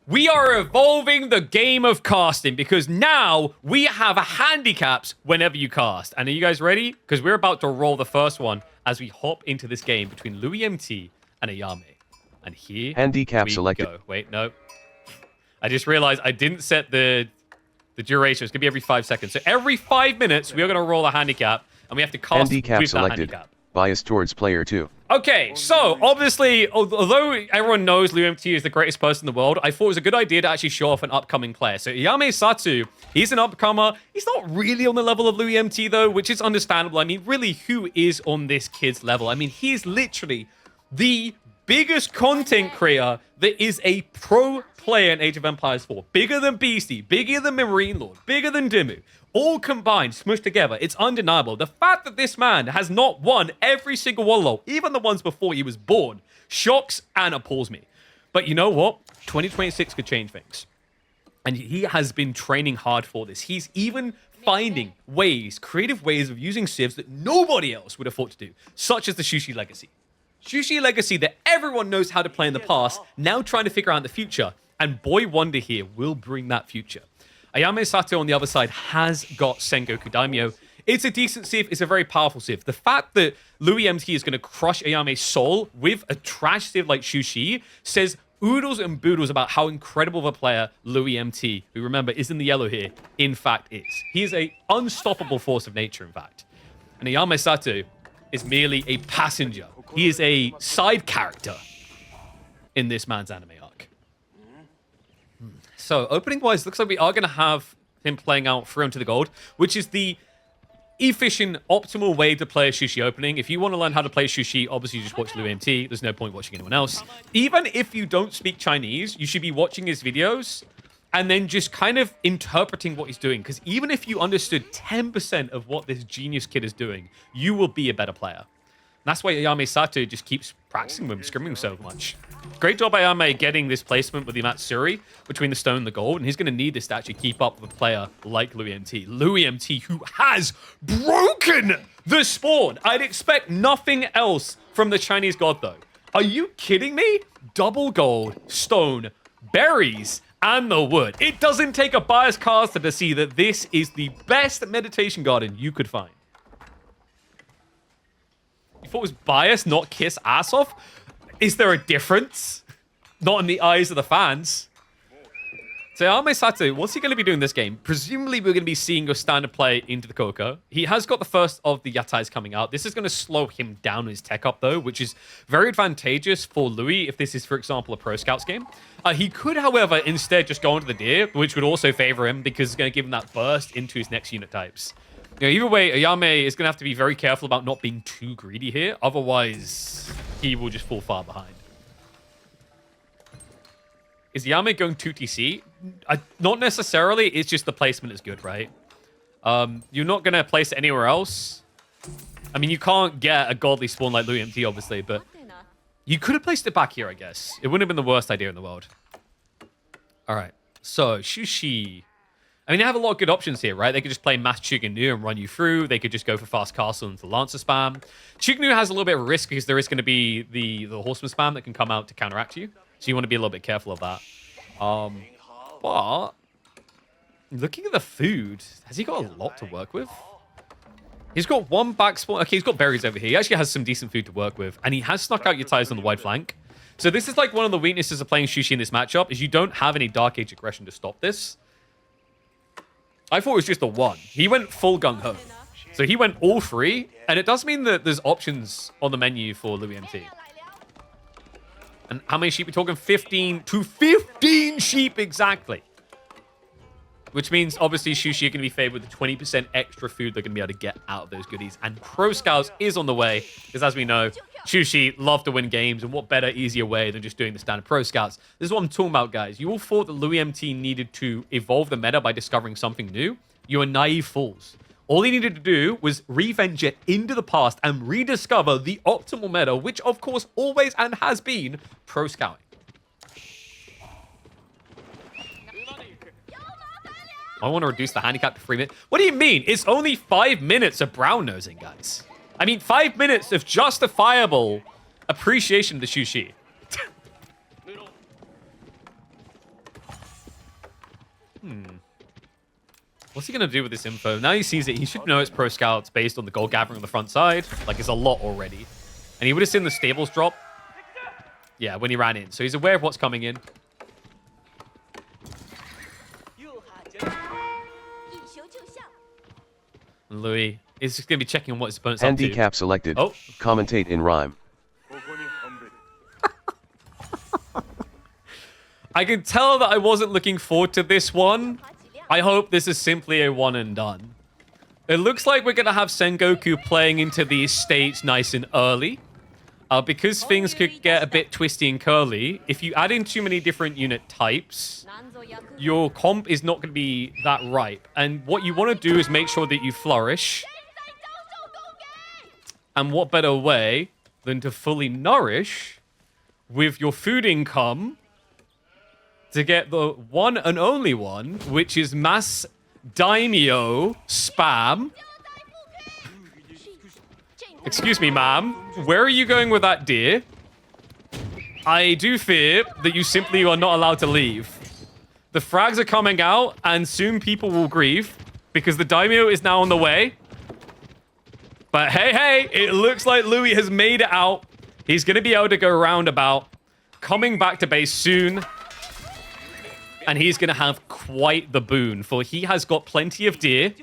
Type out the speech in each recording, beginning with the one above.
We are evolving the game of casting because now we have handicaps whenever you cast. And are you guys ready? Because we're about to roll the first one as we hop into this game between Louis MT and Ayame. And here Handicap we selected. go. Wait, no. I just realized I didn't set the duration. It's going to be every 5 seconds. So every 5 minutes, we are going to roll a handicap, and we have to cast Handicap with selected. that handicap. Bias towards player 2. Okay, so obviously, although everyone knows Louis MT is the greatest person in the world, I thought it was a good idea to actually show off an upcoming player. So Ayame Satu, he's an upcomer. He's not really on the level of Louis MT, though, which is understandable. I mean, really, who is on this kid's level? I mean, he's literally the biggest content creator that is a pro player in Age of Empires 4. Bigger than Beastie, bigger than Marine Lord, bigger than Dimmu. All combined, smushed together. It's undeniable. The fact that this man has not won every single Wallow, even the ones before he was born, shocks and appalls me. But you know what? 2026 could change things. And he has been training hard for this. He's even finding ways, creative ways of using civs that nobody else would have thought to do, such as the Shushi Legacy. Shushi Legacy that everyone knows how to play in the past, now trying to figure out the future. And boy wonder here will bring that future. Ayame Sato on the other side has got Sengoku Daimyo. It's a decent civ. It's a very powerful civ. The fact that Louis MT is going to crush Ayame's soul with a trash civ like Shushi says oodles and boodles about how incredible of a player Louis MT, who remember is in the yellow here, in fact is. He is an unstoppable force of nature, in fact. And Ayame Sato is merely a passenger. He is a side character in this man's anime arc. So, opening-wise, looks like we are going to have him playing out 3 onto the gold, which is the efficient, optimal way to play a Shushi opening. If you want to learn how to play Shushi, obviously you just watch Louis MT. There's no point watching anyone else. Even if you don't speak Chinese, you should be watching his videos and then just kind of interpreting what he's doing. Because even if you understood 10% of what this genius kid is doing, you will be a better player. That's why Ayame Sato just keeps practicing with him, scrimming so much. Great job by Ayame getting this placement with the Matsuri between the stone and the gold, and he's going to need this to actually keep up with a player like Louis MT. Louis MT, who has broken the spawn. I'd expect nothing else from the Chinese god, though. Are you kidding me? Double gold, stone, berries, and the wood. It doesn't take a biased caster to see that this is the best meditation garden you could find. You thought it was biased, not kiss ass off? Is there a difference? Not in the eyes of the fans. So Ayame Sato, what's he going to be doing this game? Presumably we're going to be seeing your standard play into the Coco. He has got the first of the Yatais coming out. This is going to slow him down his tech up though, which is very advantageous for Louis if this is, for example, a Pro Scouts game. He could, however, instead just go onto the Deer, which would also favor him because it's going to give him that burst into his next unit types. You know, either way, Ayame is going to have to be very careful about not being too greedy here. Otherwise, he will just fall far behind. Is Ayame going 2TC? Not necessarily. It's just the placement is good, right? You're not going to place it anywhere else. I mean, you can't get a godly spawn like Louis MT, obviously, but you could have placed it back here, I guess. It wouldn't have been the worst idea in the world. All right. So, Shushi. I mean, they have a lot of good options here, right? They could just play Mass Chiganu and run you through. They could just go for Fast Castle into Lancer spam. Chiganu has a little bit of risk because there is going to be the Horseman spam that can come out to counteract you. So you want to be a little bit careful of that. But looking at the food, has he got a lot to work with? He's got one back spawn. Okay, he's got berries over here. He actually has some decent food to work with. And he has snuck out your ties on the wide flank. So this is like one of the weaknesses of playing Shushi in this matchup is you don't have any Dark Age aggression to stop this. I thought it was just the one. He went full gung-ho. So he went all 3. And it does mean that there's options on the menu for Louis MT. And how many sheep are we talking? 15 to 15 sheep exactly. Which means, obviously, Shushi are going to be favored with the 20% extra food they're going to be able to get out of those goodies. And Pro Scouts is on the way. Because as we know, Shushi love to win games. And what better, easier way than just doing the standard Pro Scouts? This is what I'm talking about, guys. You all thought that Louis MT needed to evolve the meta by discovering something new. You are naive fools. All he needed to do was reventure into the past and rediscover the optimal meta, which, of course, always and has been Pro Scouting. I want to reduce the handicap to 3 minutes. What do you mean? It's only 5 minutes of brown nosing, guys. I mean, 5 minutes of justifiable appreciation of the Shushi. What's he going to do with this info? Now he sees it, he should know it's pro scouts based on the gold gathering on the front side. Like, it's a lot already. And he would have seen the stables drop. Yeah, when he ran in. So he's aware of what's coming in. Louis is just going to be checking on what his opponent's up to. Handicaps selected. Oh. Commentate in rhyme. I can tell that I wasn't looking forward to this one. I hope this is simply a one and done. It looks like we're going to have Sengoku playing into these states nice and early. Because things could get a bit twisty and curly, if you add in too many different unit types, your comp is not going to be that ripe. And what you want to do is make sure that you flourish. And what better way than to fully nourish with your food income to get the one and only one, which is mass daimyo spam. Excuse me, ma'am. Where are you going with that, dear? I do fear that you simply are not allowed to leave. The frags are coming out, and soon people will grieve because the daimyo is now on the way. But hey, it looks like Louis has made it out. He's going to be able to go roundabout, coming back to base soon. And he's going to have quite the boon, for he has got plenty of deer.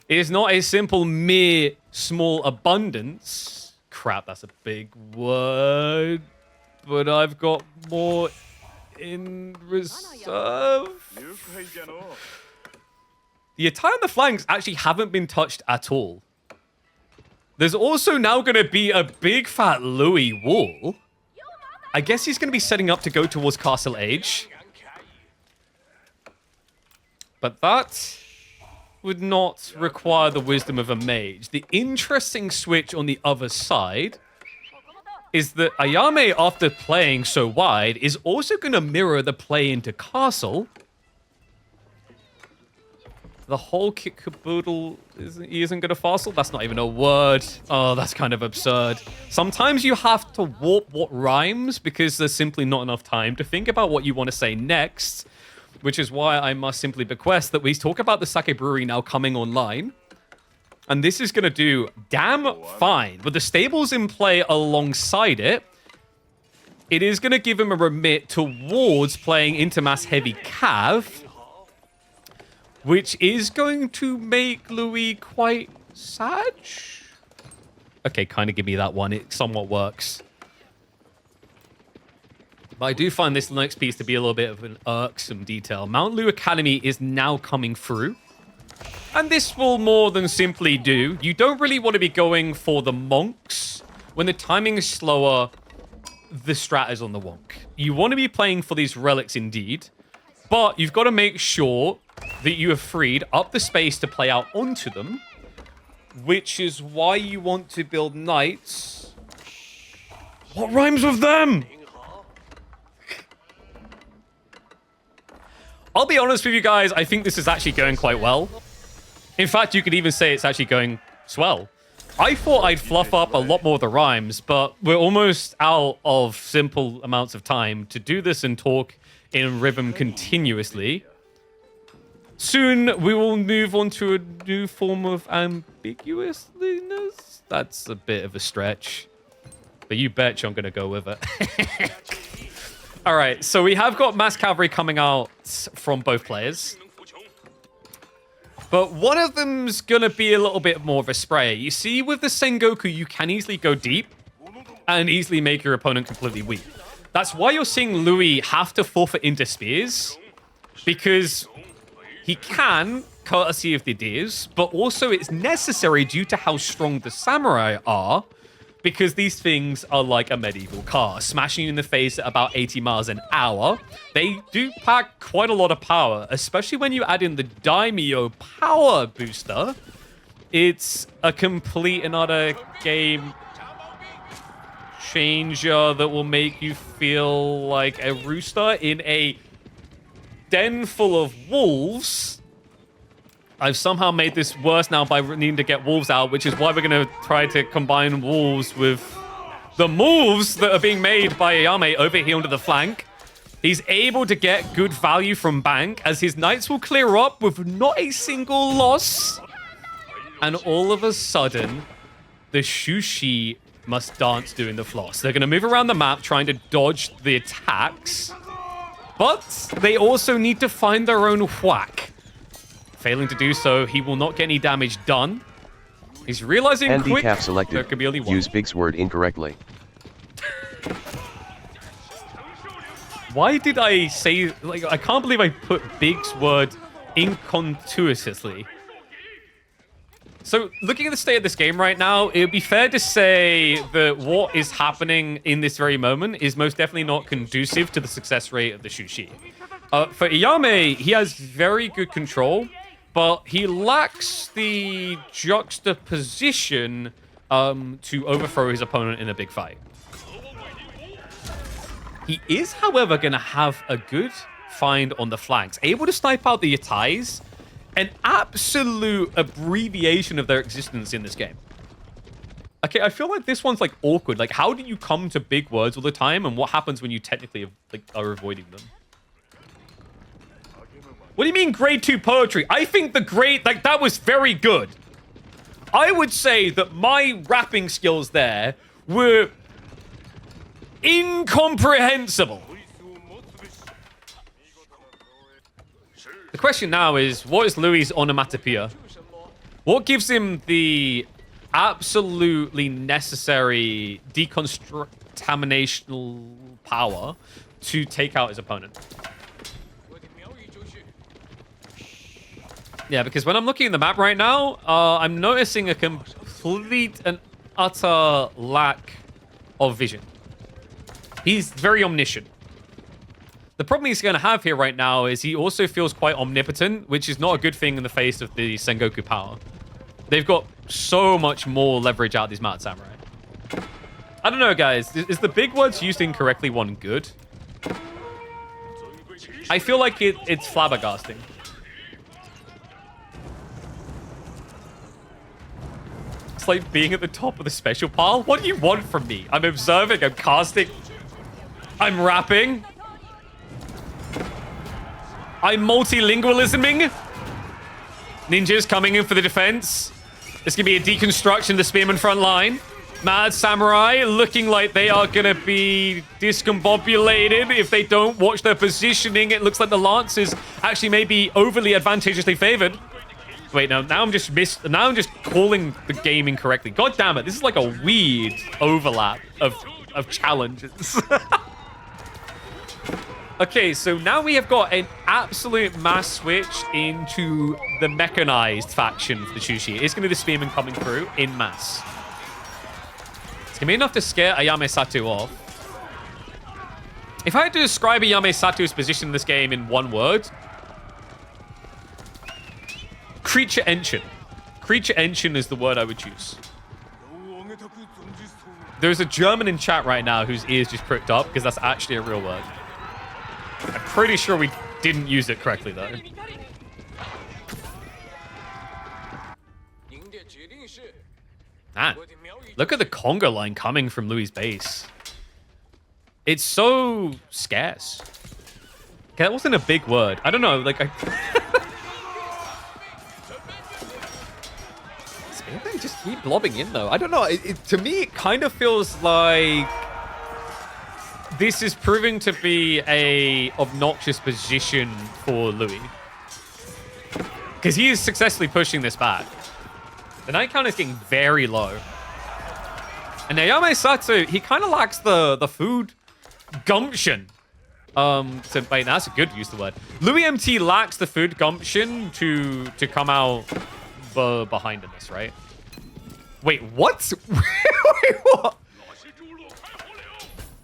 It is not a simple, mere, small abundance. Crap, that's a big word. But I've got more in reserve. The attack on the flanks actually haven't been touched at all. There's also now going to be a big fat Louis wall. I guess he's going to be setting up to go towards Castle Age. But that would not require the wisdom of a mage. The interesting switch on the other side is that Ayame, after playing so wide, is also going to mirror the play into Castle. The whole kit caboodle isn't going to fossil? That's not even a word. Oh, that's kind of absurd. Sometimes you have to warp what rhymes because there's simply not enough time to think about what you want to say next. Which is why I must simply bequest that we talk about the sake brewery now coming online. And this is going to do damn fine. With the stables in play alongside it, it is going to give him a remit towards playing into mass heavy cav, which is going to make Louis quite sad. Okay, kind of give me that one. It somewhat works. But I do find this next piece to be a little bit of an irksome detail. Mount Lu Academy is now coming through. And this will more than simply do. You don't really want to be going for the monks. When the timing is slower, the strat is on the wonk. You want to be playing for these relics indeed. But you've got to make sure that you have freed up the space to play out onto them. Which is why you want to build knights. What rhymes with them? I'll be honest with you guys, I think this is actually going quite well. In fact, you could even say it's actually going swell. I thought I'd fluff up a lot more of the rhymes, but we're almost out of simple amounts of time to do this and talk in rhythm continuously. Soon, we will move on to a new form of ambiguousness. That's a bit of a stretch. But you bet I'm going to go with it. All right, so we have got mass cavalry coming out from both players. But one of them's going to be a little bit more of a spray. You see, with the Sengoku, you can easily go deep and easily make your opponent completely weak. That's why you're seeing Louis have to forfeit into spears, because he can, courtesy of the deers, but also it's necessary due to how strong the samurai are, because these things are like a medieval car, smashing you in the face at about 80 miles an hour. They do pack quite a lot of power, especially when you add in the Daimyo power booster. It's a complete and utter game changer that will make you feel like a rooster in a den full of wolves. I've somehow made this worse now by needing to get wolves out, which is why we're going to try to combine wolves with the moves that are being made by Ayame over here onto the flank. He's able to get good value from Bank as his knights will clear up with not a single loss. And all of a sudden, the Shushi must dance doing the floss. They're going to move around the map trying to dodge the attacks. But they also need to find their own whack. Failing to do so, he will not get any damage done. He's realizing quick selected. There could be only one. Use Big's word incorrectly. Why did I say... Like, I can't believe I put Big's word inconspicuously. So, looking at the state of this game right now, it would be fair to say that what is happening in this very moment is most definitely not conducive to the success rate of the Shushi. For Iyame, he has very good control, but he lacks the juxtaposition to overthrow his opponent in a big fight. He is, however, going to have a good find on the flanks, able to snipe out the Yatais, an absolute abbreviation of their existence in this game. Okay, I feel like this one's like awkward. Like, how do you come to big words all the time, and what happens when you technically like are avoiding them? What do you mean grade 2 poetry? I think the grade, like, that was very good. I would say that my rapping skills there were incomprehensible. The question now is, what is Louis' onomatopoeia? What gives him the absolutely necessary decontaminational power to take out his opponent? Yeah, because when I'm looking at the map right now, I'm noticing a complete and utter lack of vision. He's very omniscient. The problem he's going to have here right now is he also feels quite omnipotent, which is not a good thing in the face of the Sengoku power. They've got so much more leverage out of these Mad Samurai. I don't know, guys. Is the big words used incorrectly one good? I feel like it's flabbergasting. It's like being at the top of the special pile. What do you want from me? I'm observing, I'm casting, I'm rapping. I'm multilingualisming. Ninjas coming in for the defense. There's going to be a deconstruction of the Spearman front line. Mad Samurai looking like they are going to be discombobulated if they don't watch their positioning. It looks like the Lancers actually may be overly advantageously favored. Wait, no, now I'm just calling the game incorrectly. God damn it, this is like a weird overlap of challenges. Okay, so now we have got an absolute mass switch into the mechanized faction for the Chushi. It's going to be the Spearmen coming through in mass. It's going to be enough to scare Ayame Sato off. If I had to describe Ayame Sato's position in this game in one word, Creature Engine. Creature Engine is the word I would choose. There's a German in chat right now whose ears just pricked up because that's actually a real word. I'm pretty sure we didn't use it correctly, though. Man, look at the conga line coming from Louis' base. It's so scarce. Okay, that wasn't a big word. I don't know, like, They just keep lobbing in, though. I don't know. To me, it kind of feels like this is proving to be a obnoxious position for Louis. Because he is successfully pushing this back. The night count is getting very low. And Ayame Sato, he kind of lacks the food gumption. Wait, that's a good use of the word. Louis MT lacks the food gumption to come out behind in this, right? Wait, what? Wait, what?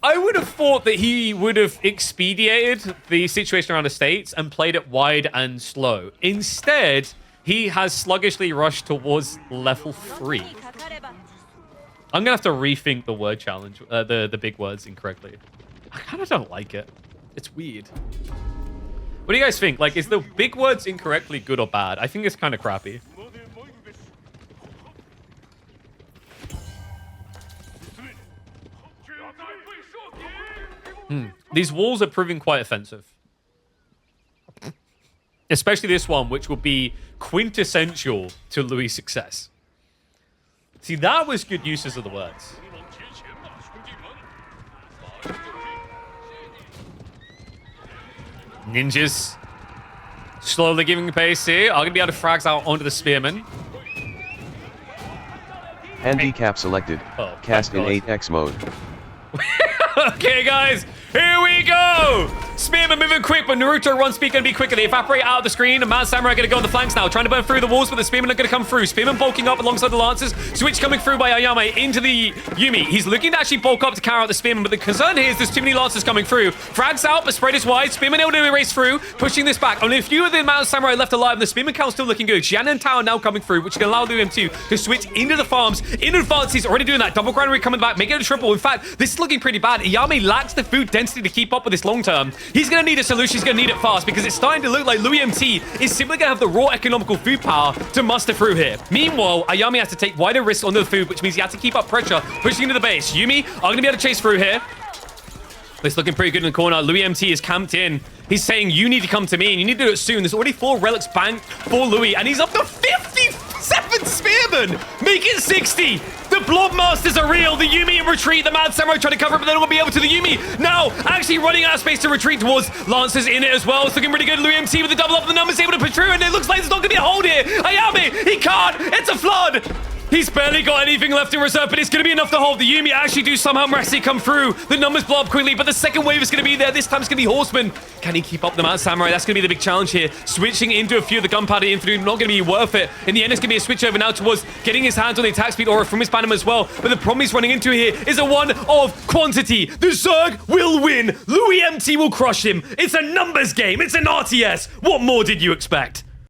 I would have thought that he would have expedited the situation around the States and played it wide and slow. Instead, he has sluggishly rushed towards level 3. I'm going to have to rethink the word challenge, the big words incorrectly. I kind of don't like it. It's weird. What do you guys think? Like, is the big words incorrectly good or bad? I think it's kind of crappy. These walls are proving quite offensive. Especially this one, which will be quintessential to Louis' success. See, that was good uses of the words. Ninjas slowly giving pace here. I'm going to be able to frags out onto the spearman. Handicap selected. Oh, Cast in 8x mode. Okay, guys, here we go. Spearman moving quick, but Naruto run speed going to be quicker. They evaporate out of the screen. And Mad Samurai going to go on the flanks now, trying to burn through the walls, but the Spearman are going to come through. Spearman bulking up alongside the Lancers. Switch coming through by Ayame into the Yumi. He's looking to actually bulk up to carry out the Spearman, but the concern here is there's too many Lancers coming through. Frags out, but spread is wide. Spearman able to erase through, pushing this back. Only a few of the Mad Samurai left alive, and the Spearman count still looking good. Xian and Tao now coming through, which can allow UM2 to switch into the farms in advance. He's already doing that. Double granary coming back, making it a triple. In fact, this is looking pretty bad. Ayame lacks the food density to keep up with this long term. He's going to need a solution. He's going to need it fast because it's starting to look like Louis MT is simply going to have the raw economical food power to muster through here. Meanwhile, Ayame has to take wider risks on the food, which means he has to keep up pressure, pushing into the base. Yumi are going to be able to chase through here. It's looking pretty good in the corner. Louis MT is camped in. He's saying, you need to come to me, and you need to do it soon. There's already 4 relics banked for Louis, and he's up to 57 Spearmen! Make it 60! The Blob Masters are real. The Yumi in retreat. The Mad Samurai trying to cover it, but they don't be able to. The Yumi now actually running out of space to retreat towards Lancers in it as well. It's looking pretty good. Louis MT with the double up. The numbers able to push through, and it looks like there's not going to be a hold here. Ayame, he can't. It's a flood. He's barely got anything left in reserve, but it's going to be enough to hold. The Yumi actually do somehow miraculously come through. The numbers blow up quickly, but the second wave is going to be there. This time it's going to be Horseman. Can he keep up the Mad Samurai? That's going to be the big challenge here. Switching into a few of the gunpowder infantry, not going to be worth it. In the end, it's going to be a switch over now towards getting his hands on the attack speed aura from his Bannerman as well. But the problem he's running into here is a one of quantity. The Zerg will win. Louis MT will crush him. It's a numbers game. It's an RTS. What more did you expect?